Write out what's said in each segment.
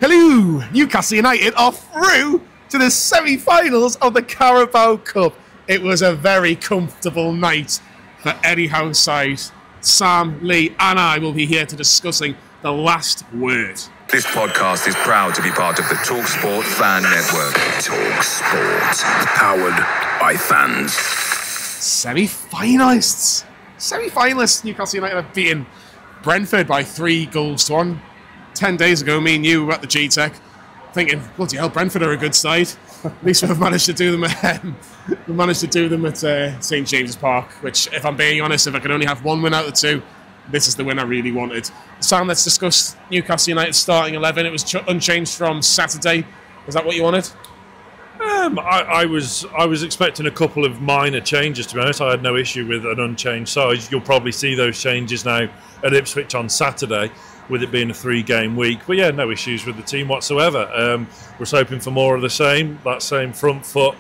Hello, Newcastle United are through to the semi-finals of the Carabao Cup. It was a very comfortable night for Eddie Howe's side. Sam, Lee and I will be here to discussing the last word. This podcast is proud to be part of the TalkSport Fan Network. TalkSport. Powered by fans. Semi-finalists. Semi-finalists. Newcastle United have beaten Brentford by 3-1. 10 days ago, me and you were at the G-Tech thinking, bloody hell, Brentford are a good side. At least we've managed to do them at St. James's Park, which, if I'm being honest, if I could only have one win out of the two, this is the win I really wanted. Sam, let's discuss Newcastle United's starting 11. It was unchanged from Saturday. Was that what you wanted? I was expecting a couple of minor changes, to be honest. I had no issue with an unchanged side. You'll probably see those changes now at Ipswich on Saturday, with it being a 3-game week. But yeah, no issues with the team whatsoever. We're hoping for more of the same, that same front foot,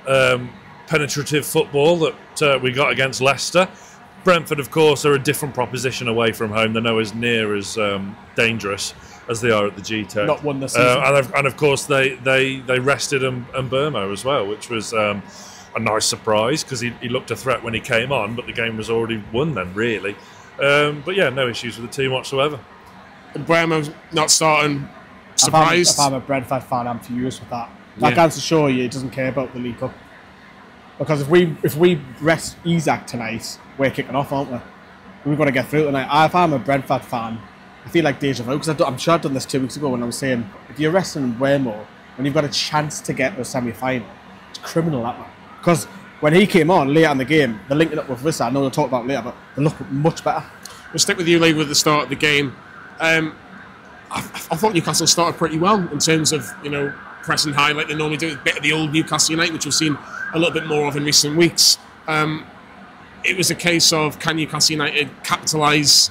penetrative football that we got against Leicester. Brentford, of course, are a different proposition away from home. They're nowhere near as dangerous as they are at the G-Tech. Not won this season. And of course, they rested Burmo as well, which was a nice surprise because he looked a threat when he came on, but the game was already won then, really. But yeah, no issues with the team whatsoever. And Burmo not starting, surprised? If I'm a Brentford fan, I'm furious with that. I can assure you he doesn't care about the League Cup. Because if we rest Isak tonight, we're kicking off, aren't we? We've got to get through tonight. If I'm a Brentford fan, I feel like deja vu, because I'm sure I'd done this 2 weeks ago when I was saying, if you're resting Burmo, when you've got a chance to get to a semi-final, it's criminal, that man. Because when he came on later in the game, they're linking up with Wissa. I know we'll talk about it later, but they look much better. We'll stick with you, Lee, with the start of the game. I thought Newcastle started pretty well in terms of, pressing high like they normally do. A bit of the old Newcastle United, which we've seen a little bit more of in recent weeks. It was a case of, can Newcastle United capitalise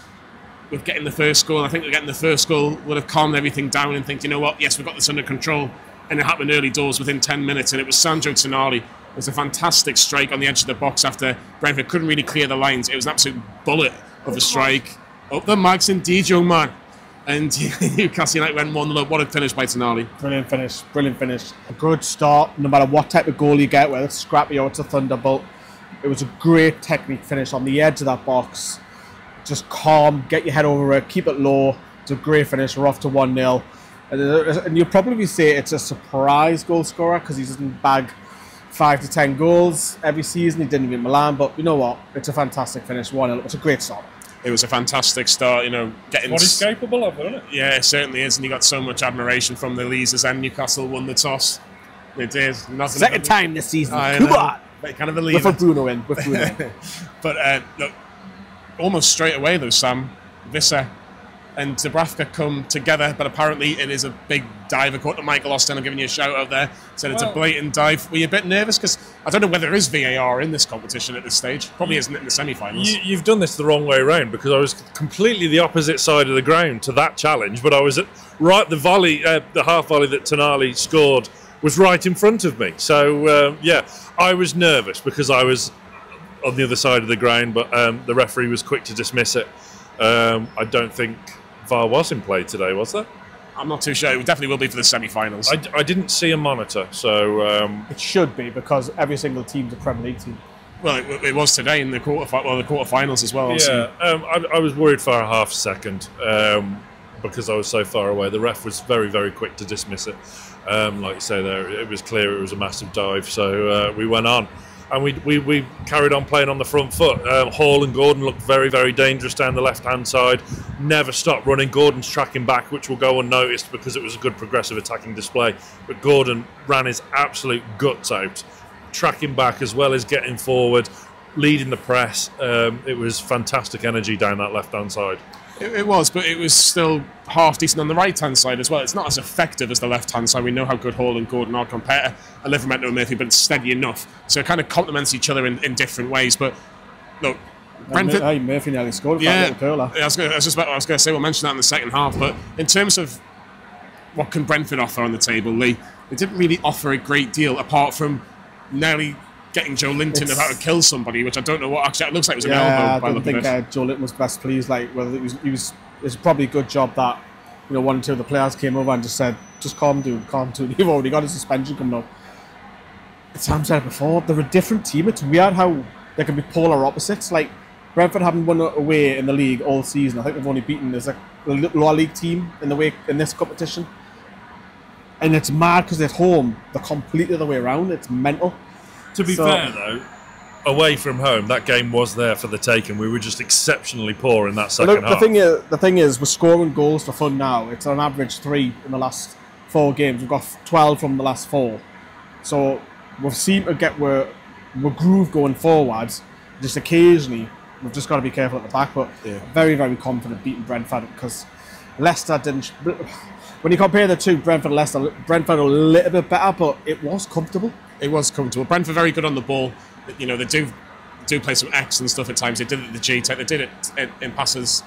with getting the first goal? I think getting the first goal would have calmed everything down and think, you know what, yes, we've got this under control. And it happened early doors within 10 minutes, and it was Sandro Tonali. It was a fantastic strike on the edge of the box after Brentford couldn't really clear the lines. It was an absolute bullet of a strike. Up the mags indeed, young man. And Newcastle United went 1-0. What a finish by Tonali. Brilliant finish. A good start, no matter what type of goal you get, whether it's scrappy or it's a thunderbolt. It was a great technique finish on the edge of that box. Just calm, get your head over it, keep it low. It's a great finish. We're off to 1-0. And you'll probably say it's a surprise goal scorer because he doesn't bag 5 to 10 goals every season. He didn't even Milan, but you know what? It's a fantastic finish. 1-0. It's a great start. It was a fantastic start, getting... What he's capable of, isn't it? Yeah, it certainly is, and he got so much admiration from the Leazers, and Newcastle won the toss. They did. Second time this season. Come on! They kind of believe With Bruno in. But look, almost straight away though, Sam, Wissa and Dubravka come together, but apparently it is a big dive. According to Michael Austin, I'm giving you a shout out there, said it's a blatant dive. Were you a bit nervous? Because I don't know whether there is VAR in this competition at this stage. Probably isn't in the semi-finals. You've done this the wrong way around, because I was completely the opposite side of the ground to that challenge, but I was at the volley, the half volley that Tonali scored was right in front of me. So, yeah, I was nervous because I was on the other side of the ground, but the referee was quick to dismiss it. I don't think VAR was in play today, was there? I'm not too sure. It definitely will be for the semi-finals. I didn't see a monitor, so... It should be, because every single team's a Premier League team. Well, it was today in the quarterfinals as well. Yeah, I was worried for a half second because I was so far away. The ref was very, very quick to dismiss it. Like you say there, it was clear it was a massive dive, so we went on. And we carried on playing on the front foot. Hall and Gordon looked very, very dangerous down the left-hand side. Never stopped running. Gordon's tracking back, which will go unnoticed because it was a good progressive attacking display. But Gordon ran his absolute guts out, tracking back as well as getting forward, leading the press. It was fantastic energy down that left-hand side. It was, but it was still half decent on the right-hand side as well. It's not as effective as the left-hand side. We know how good Hall and Gordon are compared to Livramento and Murphy, but it's steady enough. So it kind of complements each other in different ways. But look, Brentford... Murphy nearly scored. Yeah, I was going to say we'll mention that in the second half. But in terms of what can Brentford offer on the table, Lee, they didn't really offer a great deal apart from nearly getting Joe Linton about to kill somebody, which I don't know what actually it looks like it was an elbow. I don't think Joe Linton was best pleased. Like, whether it was probably a good job that one or two of the players came over and just said, just calm down, calm down. You've already got a suspension coming up. Sam said it before, they're a different team. It's weird how they can be polar opposites. Like, Brentford haven't won away in the league all season. I think they've only beaten there's a lower league team in this competition. And it's mad because at home, they're completely the way around. It's mental. To be fair, though, away from home, that game was there for the taking. We were just exceptionally poor in that second half. The thing is, we're scoring goals for fun now. It's on average 3 in the last 4 games. We've got 12 from the last 4. So we seem to get we're groove going forwards. Just occasionally, we've just got to be careful at the back. But very, very confident beating Brentford because Leicester didn't. When you compare the two, Brentford and Leicester, Brentford a little bit better, but it was comfortable. It was comfortable. Brentford very good on the ball. They do play some excellent stuff at times. They did it at the G-Tech. They did it in passages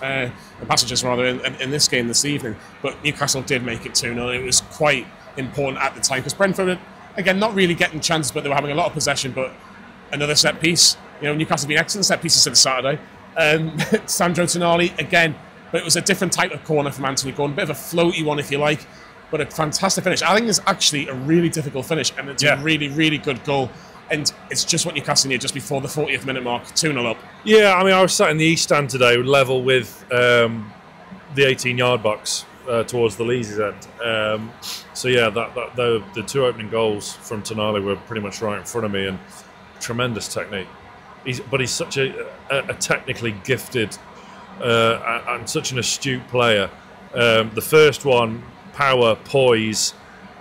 rather in this game this evening. But Newcastle did make it 2-0. It was quite important at the time because Brentford, again, not really getting chances, but they were having a lot of possession. But another set piece. Newcastle have been excellent set pieces since Saturday. Sandro Tonali again. But it was a different type of corner from Anthony Gordon, a bit of a floaty one if you like, but a fantastic finish. I think it's actually a really difficult finish, and it's a really, really good goal. And it's just what Newcastle need just before the 40th minute mark, 2-0 up. Yeah, I mean, I was sat in the East Stand today, level with the 18-yard box towards the Leeds end. The 2 opening goals from Tonali were pretty much right in front of me, and tremendous technique. He's such a technically gifted and such an astute player. The first one, power, poise,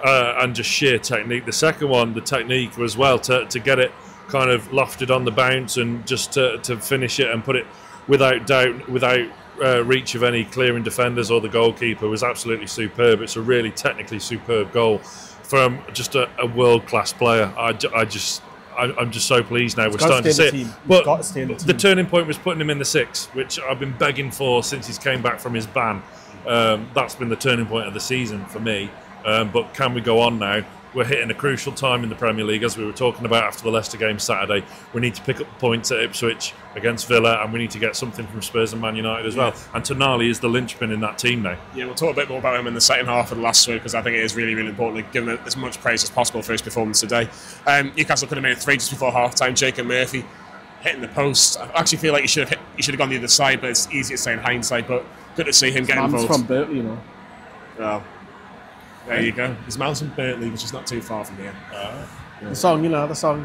and just sheer technique. The second one, the technique as well, to get it kind of lofted on the bounce and just to finish it and put it without doubt, without reach of any clearing defenders or the goalkeeper, was absolutely superb. It's a really technically superb goal from just a world-class player. I'm just so pleased now we're starting to see it. But the turning point was putting him in the 6, which I've been begging for since he's came back from his ban. That's been the turning point of the season for me. But can we go on now? We're hitting a crucial time in the Premier League, as we were talking about after the Leicester game Saturday. We need to pick up points at Ipswich against Villa, and we need to get something from Spurs and Man United as well. And Tonali is the linchpin in that team now. Yeah, we'll talk a bit more about him in the second half of the last week because I think it is really, really important to give him as much praise as possible for his performance today. Newcastle could have made it 3 just before half-time. Jacob Murphy hitting the post. I actually feel like he should have gone the other side, but it's easy to say in hindsight. But good to see him get involved. From Berkeley, Well, there you go. His man's from Berkeley, which is not too far from here. The song,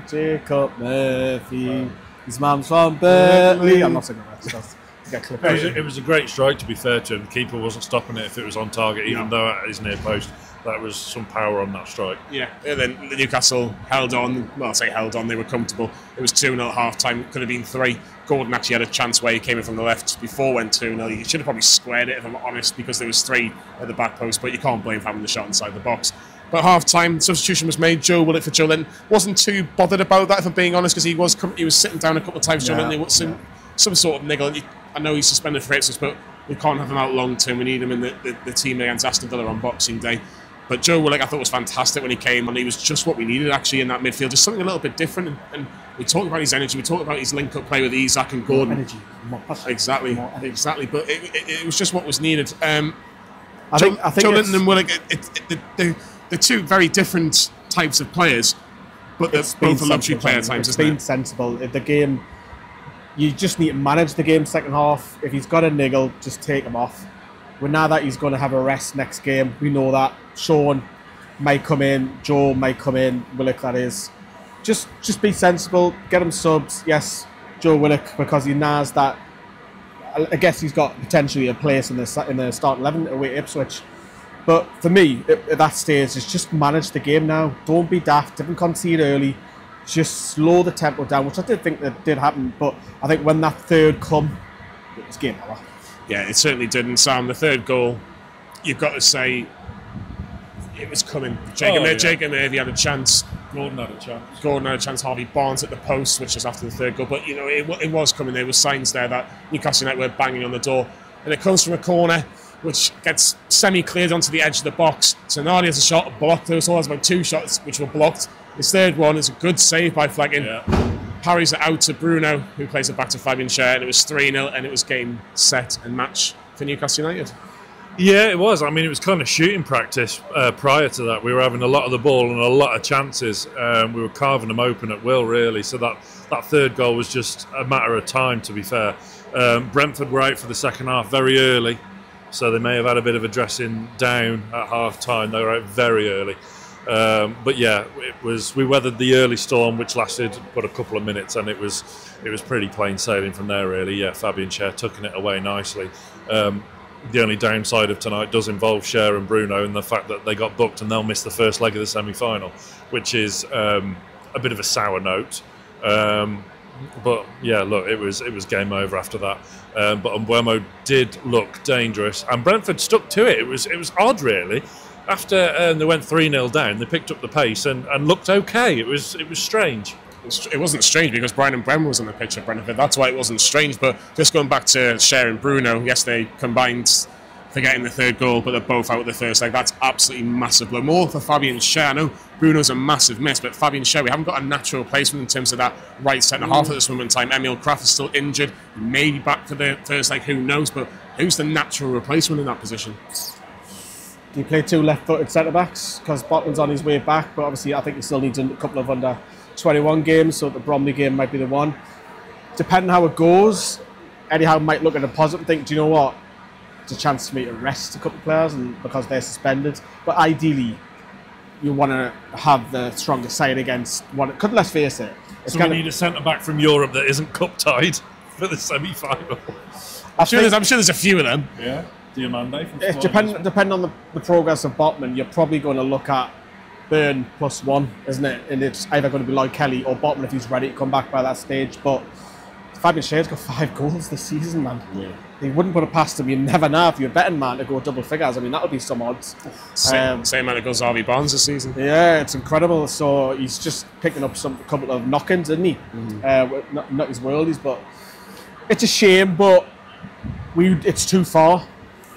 Jacob Murphy. His mum's from Berkeley. I'm not singing that. It was a great strike, to be fair to him. The keeper wasn't stopping it if it was on target, even though at his near post. That was some power on that strike. Yeah, and then Newcastle held on. Well, I say held on, they were comfortable. It was 2-0 at half-time. Could have been 3. Gordon actually had a chance where he came in from the left before went 2-0. He should have probably squared it, if I'm honest, because there was 3 at the back post, but you can't blame having the shot inside the box. But at half-time, substitution was made. Joe Willock for Joe Linton. Wasn't too bothered about that, if I'm being honest, because he was sitting down a couple of times. Joe Linton, some sort of niggle. I know he's suspended for it, but we can't have him out long term. We need him in the team against Aston Villa on Boxing Day. But Joe Willock, I thought, was fantastic when he came on. He was just what we needed, actually, in that midfield. Just something a little bit different. And we talked about his energy. We talked about his link-up play with Isak and Gordon. More energy. More passion. Exactly. But it was just what was needed. I think Joe Linton and Willock, they're 2 very different types of players, but they're both luxury player types, isn't it? It's been sensible. The game, you just need to manage the game second half. If he's got a niggle, just take him off. We know that he's going to have a rest next game. We know that. Sean might come in. Joe might come in. Willock, that is. Just be sensible. Get him subs. Yes, Joe Willock, because he knows that. I guess he's got potentially a place in the start 11 away at Ipswich. But for me, at that stage, is just manage the game now. Don't be daft. Don't concede early. Just slow the tempo down, which I did think that did happen. But I think when that third come, it was game over. Yeah, it certainly did. And Sam, the third goal, you've got to say it was coming. Jacob Murphy had a chance. Gordon had a chance. Harvey Barnes at the post, which was after the third goal. But, it was coming. There were signs there that Newcastle United were banging on the door. And it comes from a corner, which gets semi-cleared onto the edge of the box. Tonali has a shot blocked. There was always about 2 shots which were blocked. His third one is a good save by Flagging. Yeah. Parries it out to Bruno, who plays it back to Fabian Schär, and it was 3-0, and it was game, set, and match for Newcastle United. Yeah, it was. I mean, it was kind of shooting practice prior to that. We were having a lot of the ball and a lot of chances. We were carving them open at will, really. So that third goal was just a matter of time, to be fair. Brentford were out for the second half very early, so they may have had a bit of a dressing down at half-time. They were out very early. But yeah, we weathered the early storm, which lasted but a couple of minutes, and it was pretty plain sailing from there, really. Yeah, Fabian Schär tucking it away nicely. The only downside of tonight does involve Schär and Bruno, and the fact that they got booked and they'll miss the first leg of the semi-final, which is a bit of a sour note. But yeah, look, it was game over after that. But Mbeumo did look dangerous, and Brentford stuck to it. It was odd, really. After they went 3-0 down, they picked up the pace and looked okay. It was strange. It wasn't strange because Brian Mbeumo was on the pitch at Brentford. That's why it wasn't strange. But just going back to Schär and Bruno, yes, they combined for getting the third goal, but they're both out of the first leg. That's absolutely massive blow. More for Fabian Schär. I know Bruno's a massive miss, but Fabian Schär, we haven't got a natural replacement in terms of that right centre half at this moment in time. Emil Kraft is still injured, maybe back for the first leg, who knows? But who's the natural replacement in that position? Do you play two left-footed centre-backs? Because Botman's on his way back, but obviously I think he still needs a couple of under-21 games, so the Bromley game might be the one. Depending how it goes, Eddie Howe might look at a positive and think, do you know what? It's a chance for me to rest a couple of players and because they're suspended. But ideally, you want to have the strongest side against one. Because let's face it. So we need a centre-back from Europe that isn't cup-tied for the semi-final. I'm sure there's a few of them. Yeah. Diamande from depending on the progress of Botman, you're probably going to look at Burn +1, isn't it? And it's either going to be Lloyd Kelly or Botman if he's ready to come back by that stage. But Fabian Schär's got 5 goals this season, man. Yeah. He wouldn't put it past him. You never know if you're a betting man to go double figures. I mean, that would be some odds. Same amount of goals Harvey Barnes this season. Yeah, it's incredible. So he's just picking up a couple of knock-ins, isn't he? Not his worldies, but it's a shame. But it's too far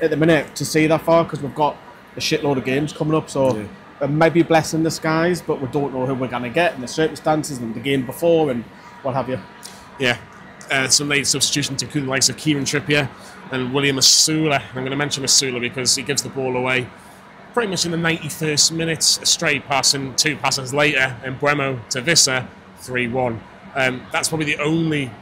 at the minute to see that far because we've got a shitload of games coming up. So it might be a blessing in disguise, but we don't know who we're going to get and the circumstances and the game before and what have you. Yeah. Some late substitutions including the likes of Kieran Trippier and William Asula. I'm going to mention Asula because he gives the ball away pretty much in the 91st minute. A straight pass and 2 passes later, and Mbeumo to Wissa, 3-1. That's probably the only,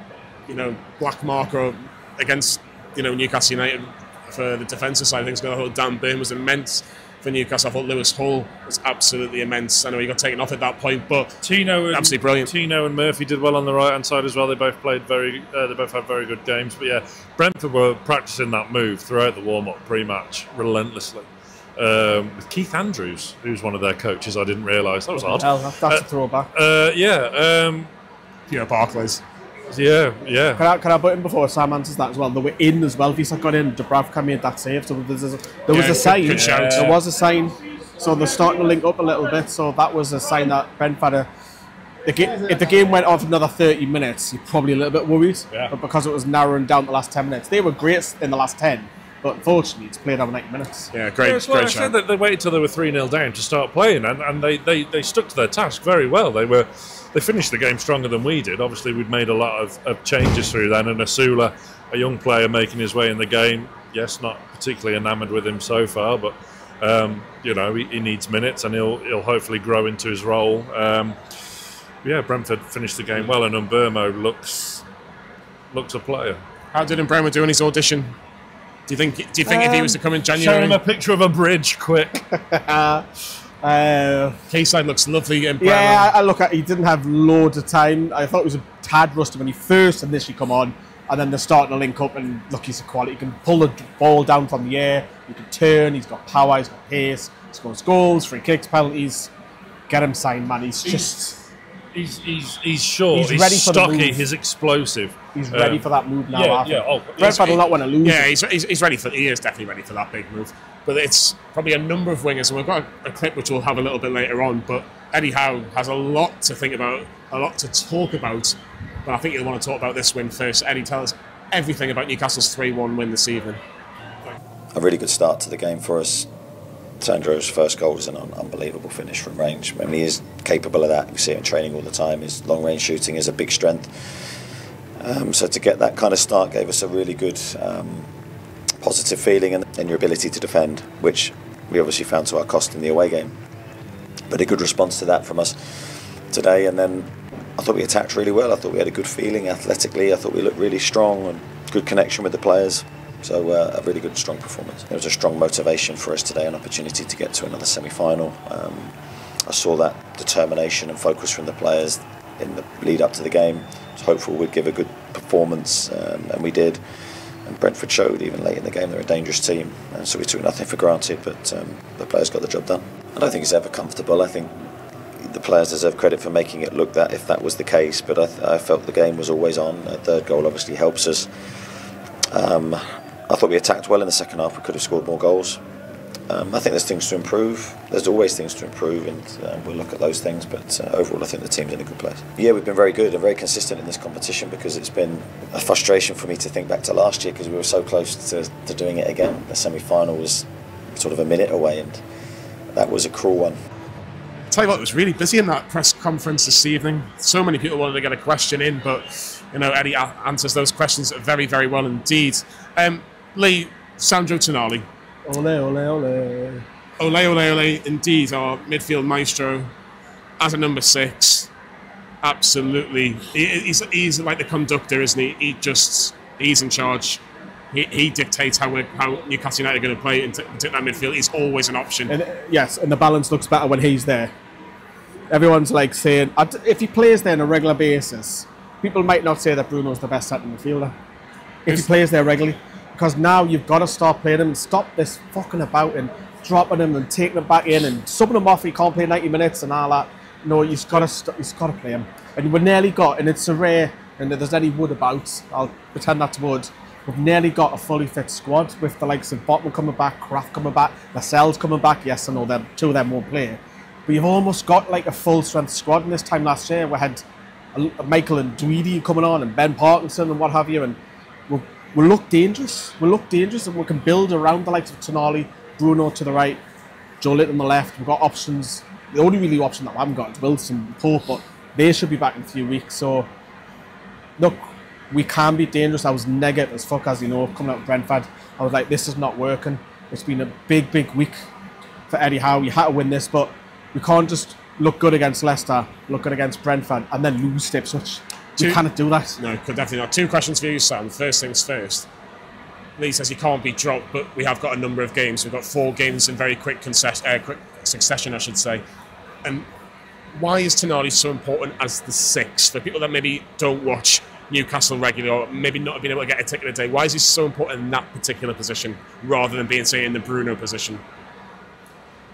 black marker against, Newcastle United for the defensive side of things. I thought Dan Burn was immense for Newcastle. I thought Lewis Hall was absolutely immense. I know he got taken off at that point, but absolutely brilliant. Tino and Murphy did well on the right hand side as well. They both played they both had very good games. But yeah, Brentford were practicing that move throughout the warm up pre-match relentlessly. With Keith Andrews, who's one of their coaches, I didn't realise. That was odd. That's a throwback. Pierre Barclays. Yeah. Can I butt in before Sam answers that as well? They were in as well. Visa got in. Dubravka made that save. So there was a sign. Good shout. There was a sign. So they're starting to link up a little bit. So that was a sign that Brentford. If the game went on for another 30 minutes, you're probably a little bit worried. Yeah. But because it was narrowing down the last 10 minutes, they were great in the last 10. But unfortunately, it's played over 90 minutes. Yeah, great shout. I said that they waited till they were 3-0 down to start playing, and they stuck to their task very well. They finished the game stronger than we did. Obviously, we'd made a lot of changes through then, and Asula, a young player making his way in the game. Yes, not particularly enamoured with him so far, but he needs minutes, and he'll hopefully grow into his role. Brentford finished the game well, and Mbeumo looks a player. How did Mbeumo do in his audition? Do you think if he was to come in January? Show him a picture of a bridge, quick. Quayside looks lovely. He didn't have loads of time. I thought it was a tad rusty when he first initially come on, and then they're starting to link up, and look, he's a quality. He can pull the ball down from the air, he can turn, he's got power, he's got pace, he scores goals, free kicks, penalties. Get him signed, man. He's short, he's ready for stocky, he's explosive. He's ready for that move now. Brentford will not want to lose. Yeah, he's ready for. He is definitely ready for that big move. But it's probably a number of wingers, and we've got a clip which we'll have a little bit later on. But Eddie Howe has a lot to think about, a lot to talk about. But I think you'll want to talk about this win first. Eddie, tell us everything about Newcastle's 3-1 win this evening. A really good start to the game for us. Sandro's first goal was an unbelievable finish from range. I mean, he is capable of that. You see it in training all the time. His long-range shooting is a big strength. So to get that kind of start gave us a really good positive feeling and your ability to defend, which we obviously found to our cost in the away game. But a good response to that from us today, and then I thought we attacked really well. I thought we had a good feeling athletically. I thought we looked really strong and good connection with the players. So a really good, strong performance. There was a strong motivation for us today, an opportunity to get to another semi-final. I saw that determination and focus from the players in the lead up to the game. I was hopeful we'd give a good performance, and we did. And Brentford showed even late in the game they're a dangerous team, and so we took nothing for granted, but the players got the job done. I don't think it's ever comfortable. I think the players deserve credit for making it look that if that was the case, but I felt the game was always on. A third goal obviously helps us. I thought we attacked well in the second half. We could have scored more goals. I think there's things to improve. There's always things to improve, and we'll look at those things. But overall, I think the team's in a good place. Yeah, we've been very good and very consistent in this competition, because it's been a frustration for me to think back to last year, because we were so close to doing it again. The semi-final was sort of a minute away, and that was a cruel one. I'll tell you what, it was really busy in that press conference this evening. So many people wanted to get a question in, but Eddie answers those questions very, very well indeed. Lee, Sandro Tonali. Ole, ole, ole. Ole, ole, ole, indeed, our midfield maestro as a number 6. Absolutely. He's like the conductor, isn't he? He's in charge. He dictates how Newcastle United are going to play into that midfield. He's always an option. And, yes, and the balance looks better when he's there. Everyone's like saying, if he plays there on a regular basis, people might not say that Bruno's the best centre midfielder. If he plays there regularly. Because now you've got to start playing him and stop this fucking about and dropping him and taking him back in and subbing him off. He can't play 90 minutes and all that. No, you've got to play him. And we're nearly got, and it's a rare, and if there's any wood about, I'll pretend that's wood. We've nearly got a fully fit squad with the likes of Botman coming back, Kraft coming back, Lascelles coming back. Yes, I know them, 2 of them won't play. But you've almost got like a full strength squad. And this time last year we had Michael and Geordies coming on and Ben Parkinson and what have you, and we look dangerous. We look dangerous, and we can build around the likes of Tonali, Bruno to the right, Joe Little on the left. We've got options. The only really option that we haven't got is Wilson and Pope, but they should be back in a few weeks. So, look, we can be dangerous. I was negative as fuck, as you know, coming out of Brentford. I was like, this is not working. It's been a big, big week for Eddie Howe. You had to win this, but we can't just look good against Leicester, look good against Brentford, and then lose to Ipswich. You cannot do that. No, could definitely not. 2 questions for you, Sam. First things first. Lee says he can't be dropped, but we have got a number of games. We've got 4 games in very quick succession, I should say. And why is Tonali so important as the 6? For people that maybe don't watch Newcastle regularly, or maybe not being able to get a ticket a day, why is he so important in that particular position rather than being, say, in the Bruno position?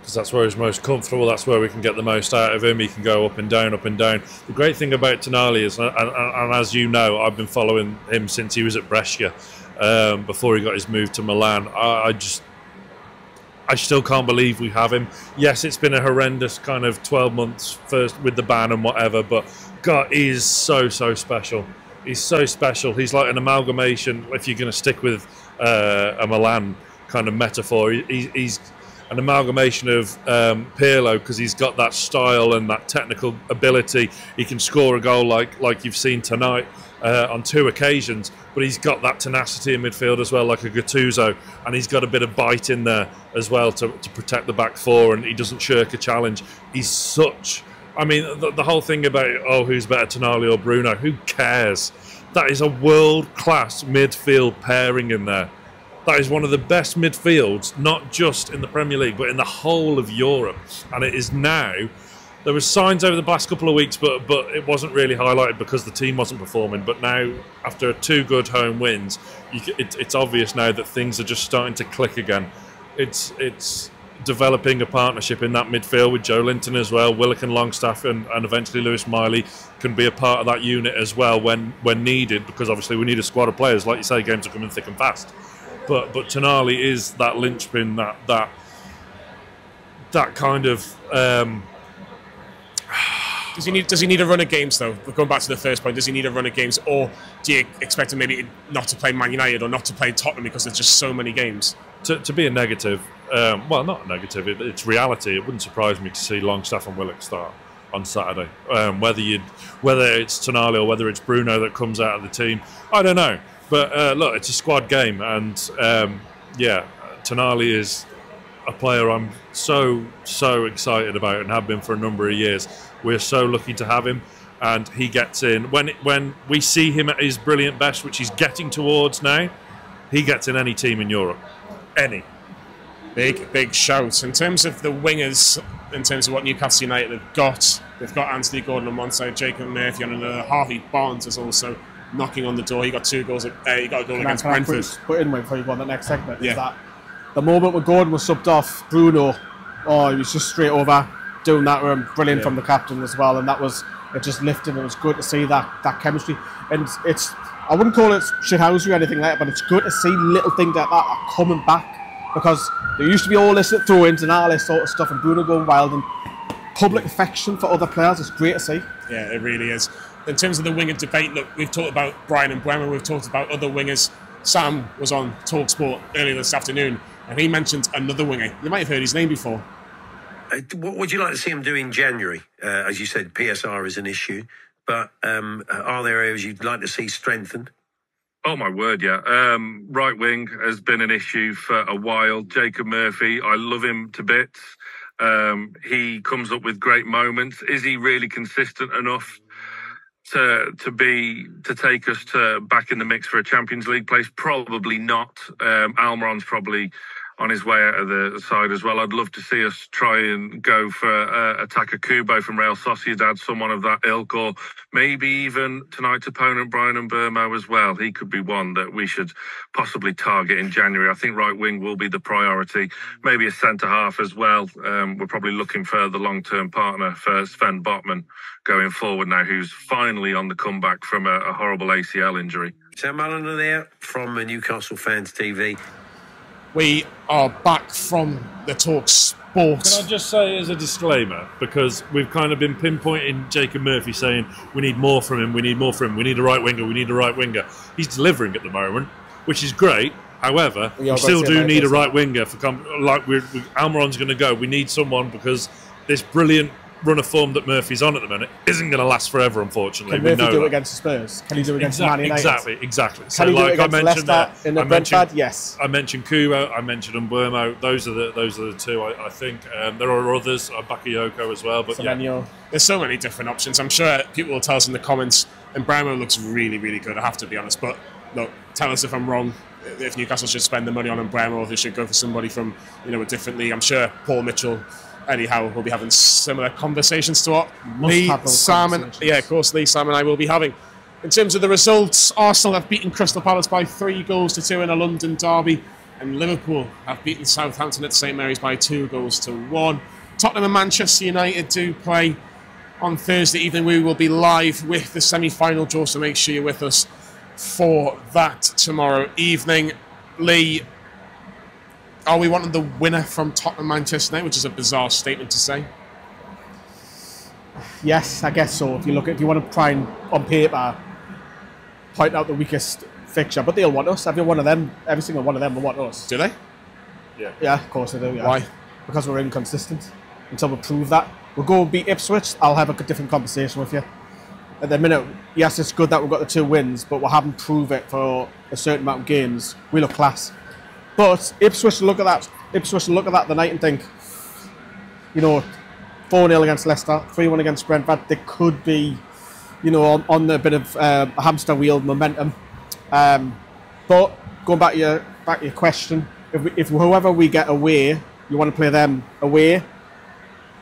Because that's where he's most comfortable. That's where we can get the most out of him. He can go up and down, up and down. The great thing about Tonali is, and as you know, I've been following him since he was at Brescia, before he got his move to Milan. I still can't believe we have him. Yes, it's been a horrendous kind of 12 months first with the ban and whatever, but God, he is so special. He's so special. He's like an amalgamation, if you're going to stick with a Milan kind of metaphor. He's an amalgamation of Pirlo, because he's got that style and that technical ability. He can score a goal like you've seen tonight on 2 occasions, but he's got that tenacity in midfield as well, like a Gattuso, and he's got a bit of bite in there as well to protect the back 4, and he doesn't shirk a challenge. He's such... I mean, the whole thing about, who's better, Tonali or Bruno, who cares? That is a world-class midfield pairing in there. That is one of the best midfields, not just in the Premier League, but in the whole of Europe. And it is now. There were signs over the past couple of weeks, but it wasn't really highlighted because the team wasn't performing. But now, after 2 good home wins, it's obvious now that things are just starting to click again. It's developing a partnership in that midfield with Joe Linton as well. Willock and Longstaff and eventually Lewis Miley can be a part of that unit as well when needed, because obviously we need a squad of players. Like you say, games are coming thick and fast. But Tonali is that linchpin, that kind of. Does he need a run of games though? Going back to the first point, does he need a run of games, or do you expect him maybe not to play Man United or not to play Tottenham because there's just so many games? To be a negative, well, not a negative. It's reality. It wouldn't surprise me to see Longstaff and Willock start on Saturday. Whether it's Tonali or whether it's Bruno that comes out of the team, I don't know. But look, it's a squad game, and yeah, Tonali is a player I'm so excited about and have been for a number of years. We're so lucky to have him, and he gets in when we see him at his brilliant best, which he's getting towards now. He gets in any team in Europe, any. Big shout. In terms of the wingers, in terms of what Newcastle United have got, they've got Anthony Gordon on one side, Jacob Murphy on another. Harvey Barnes is also knocking on the door. He got 2 goals. He got a goal against Brentford. Put in before you go on the next segment. Yeah. Is that the moment when Gordon was subbed off, Bruno, he was just straight over doing that. Brilliant from the captain as well, and it just lifted. And it was good to see that chemistry. And I wouldn't call it shithousery or anything like that, but it's good to see little things like that are coming back, because there used to be all this throw-ins and all this sort of stuff, and Bruno going wild, and public affection for other players. It's great to see. Yeah, it really is. In terms of the winger debate, look, we've talked about Brian and Bremer, we've talked about other wingers. Sam was on TalkSport earlier this afternoon, and he mentioned another winger. You might have heard his name before. What would you like to see him do in January? As you said, PSR is an issue, but are there areas you'd like to see strengthened? Oh, my word, yeah. Right wing has been an issue for a while. Jacob Murphy, I love him to bits. He comes up with great moments. Is he really consistent enough to take us back in the mix for a Champions League place? Probably not. Almiron's probably on his way out of the side as well. I'd love to see us try and go for Taka Kubo from Real Sociedad, someone of that ilk, or maybe even tonight's opponent, Brian Mbeumo, as well. He could be one that we should possibly target in January. I think right wing will be the priority. Maybe a centre-half as well. We're probably looking for the long-term partner for Sven Botman going forward now, who's finally on the comeback from a horrible ACL injury. Sam Mulliner there from Newcastle Fans TV. We are back from the Talk Sport. Can I just say as a disclaimer, because we've kind of been pinpointing Jacob Murphy saying we need more from him, we need more from him, we need a right winger, we need a right winger. He's delivering at the moment, which is great. However, we still do need a right winger for Almiron's going to go. We need someone, because this brilliant run of form that Murphy's on at the minute isn't going to last forever, unfortunately. Can Murphy do it against the Spurs? Can he do it against Man United? Exactly. Can he do it against Leicester in the Brentford? Yes. I mentioned Kubo, I mentioned Mbeumo. Those are the two, I think. There are others, Bakayoko as well. But yeah. There's so many different options. I'm sure people will tell us in the comments, and Mbeumo looks really, really good, I have to be honest. But look, tell us if I'm wrong. If Newcastle should spend the money on Mbeumo, or if they should go for somebody from a different league. I'm sure Paul Mitchell, Eddie Howe will be having similar conversations to what Lee, Sam, and I will be having. In terms of the results, Arsenal have beaten Crystal Palace by 3-2 in a London derby, and Liverpool have beaten Southampton at St Mary's by 2-1. Tottenham and Manchester United do play on Thursday evening. We will be live with the semi-final draw, so make sure you're with us for that tomorrow evening. Lee, are we wanting the winner from Tottenham Manchester United, which is a bizarre statement to say? Yes, I guess so. If you want to try and on paper point out the weakest fixture, but they'll want us. Every single one of them will want us. Do they? Yeah, of course they do. Yeah. Why? Because we're inconsistent. Until we prove that, we'll go and beat Ipswich. I'll have a different conversation with you. At the minute, yes, it's good that we've got the 2 wins, but we haven't proved it for a certain amount of games. We look class. But Ipswich look at that the night and think, 4-0 against Leicester, 3-1 against Brentford. They could be, on the bit of a hamster wheel momentum. But going back to your question, if whoever we get away, you want to play them away.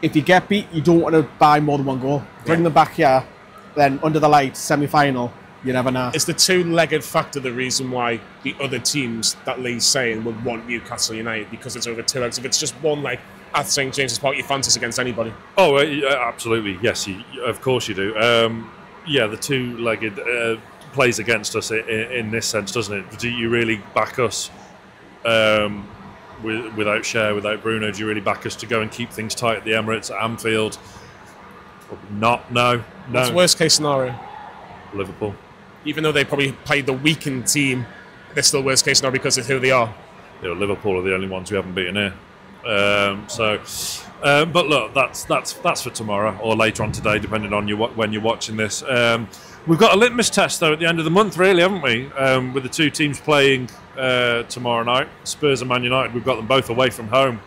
If you get beat, you don't want to buy more than 1 goal. Bring them back here, then under the lights, semi-final. You never know. Is the 2-legged factor the reason why the other teams that Lee's saying would want Newcastle United, because it's over 2 legs? If it's just 1 leg at St James's Park, you fancy us against anybody? Oh, absolutely. Yes, of course you do. The 2-legged plays against us in this sense, doesn't it? Do you really back us without Schär, without Bruno? Do you really back us to go and keep things tight at the Emirates, at Anfield? Not. No. What's worst case scenario? Liverpool. Even though they probably played the weakened team, they're still worst case scenario because of who they are. Liverpool are the only ones we haven't beaten here. But look, that's for tomorrow or later on today, depending on when you're watching this. We've got a litmus test, though, at the end of the month, really, haven't we? With the two teams playing tomorrow night, Spurs and Man United. We've got them both away from home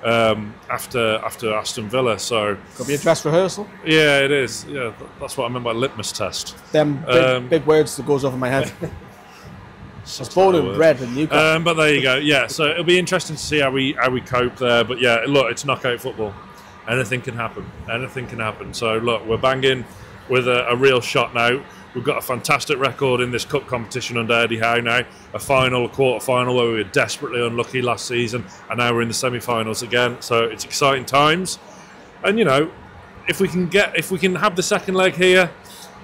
after Aston Villa. So Could be a dress rehearsal. yeah, it is. Yeah, that's what I meant by litmus test. Them big words that goes over my head. I was born and bred in Newcastle. But there you go. Yeah, so it'll be interesting to see how we cope there. But yeah, look, it's knockout football. Anything can happen. Anything can happen. So look, we're banging with a real shot now. We've got a fantastic record in this cup competition under Eddie Howe now. A final, a quarter-final where we were desperately unlucky last season, and now we're in the semi-finals again. So it's exciting times. And you know, if we can have the second leg here,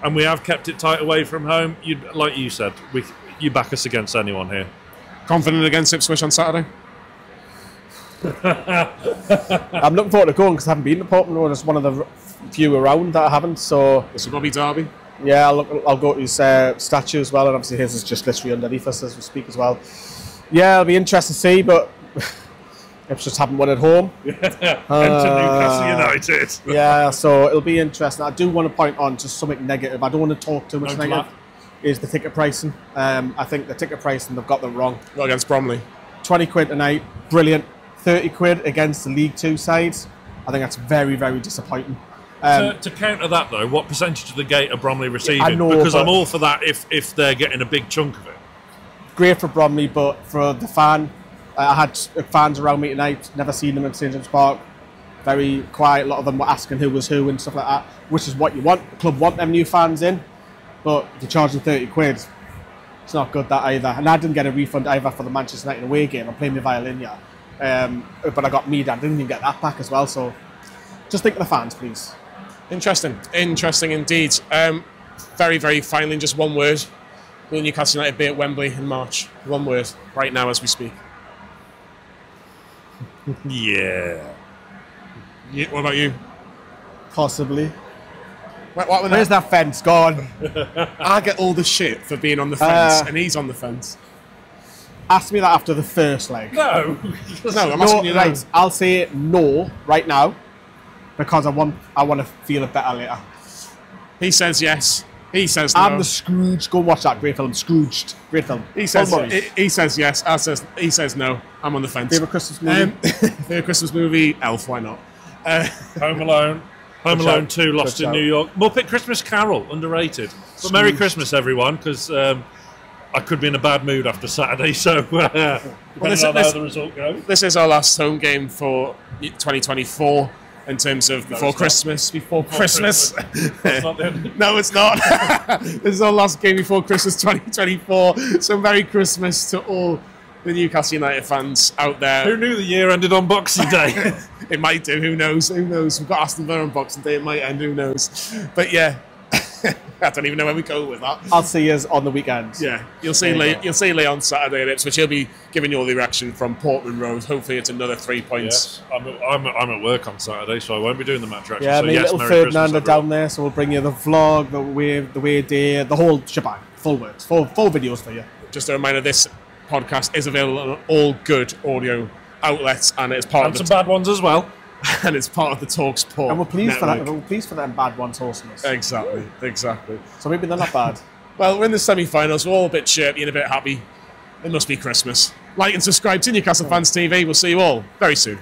and we have kept it tight away from home, like you said, you back us against anyone here. Confident against Ipswich on Saturday? I'm looking forward to going because I haven't been to Portman Road. It's one of the few around that I haven't. So This will probably Derby. yeah, I'll go to his statue as well, and obviously his is just literally underneath us as we speak as well. Yeah, it'll be interesting to see, but Ipswich haven't won at home. Enter Newcastle United. Yeah, so it'll be interesting. I do want to point on just something negative. I don't want to talk too much negative. Is the ticket pricing. I think the ticket pricing, they've got them wrong. Not against Bromley. 20 quid tonight, brilliant. 30 quid against the League Two sides. I think that's very, very disappointing. To counter that, though, what percentage of the gate are Bromley receiving? I know, because but I'm all for that if they're getting a big chunk of it. Great for Bromley, but for the fan, I had fans around me tonight, never seen them at St James Park. Very quiet, a lot of them were asking who was who and stuff like that, which is what you want. The club want them new fans in, but if you're charging 30 quid, it's not good that either. And I didn't get a refund either for the Manchester United away game. I'm playing the violin, yeah. But I got mead, I didn't even get that back as well, so just think of the fans, please. Interesting indeed. Very, very finally, just one word. Will Newcastle United be at Wembley in March? One word, right now as we speak. Yeah. What about you? Possibly. Where's that fence gone? I get all the shit for being on the fence, and he's on the fence. Ask me that after the first leg. No. No, I'm asking you now. Right, I'll say no right now because I want to feel it better later. He says yes. He says no. I'm the Scrooge. Go watch that great film, Scrooged. Great film. He says yes. He says no. I'm on the fence. Favorite Christmas movie? Favorite Christmas movie? Elf. Why not? Home Alone. Home Alone 2, Lost in New York. Muppet Christmas Carol, underrated. But Merry Christmas, everyone, because I could be in a bad mood after Saturday, so depending on how the result goes. This is our last home game for 2024 in terms of before Christmas. Before Christmas. That's not the end. No, it's not. This is our last game before Christmas 2024. So Merry Christmas to all the Newcastle United fans out there. Who knew the year ended on Boxing Day? It might do. Who knows? Who knows? We've got Aston Villa on Boxing Day. It might end. Who knows? But yeah, I don't even know where we go with that. I'll see you on the weekend. Yeah, you'll see Lee on Saturday at Ipswich. He'll be giving you all the reaction from Portman Road. Hopefully, it's another 3 points. Yes. I'm at work on Saturday, so I won't be doing the match reaction. Yeah, so me yes, little Merry Ferdinando Christmas, down there, so we'll bring you the vlog, the way day, the whole shebang, full words, full videos for you. Just a reminder: this podcast is available on all good audio outlets, and it's part of some bad ones as well. And it's part of the TalkSport. And we're pleased network. for that. We're pleased for them bad ones hosting us. Exactly. So maybe they're not bad. Well, we're in the semi-finals. We're all a bit chirpy and a bit happy. It must be Christmas. Like and subscribe to Newcastle Fans TV. We'll see you all very soon.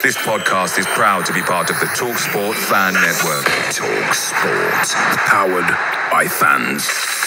This podcast is proud to be part of the TalkSport Fan Network. TalkSport. Powered by fans.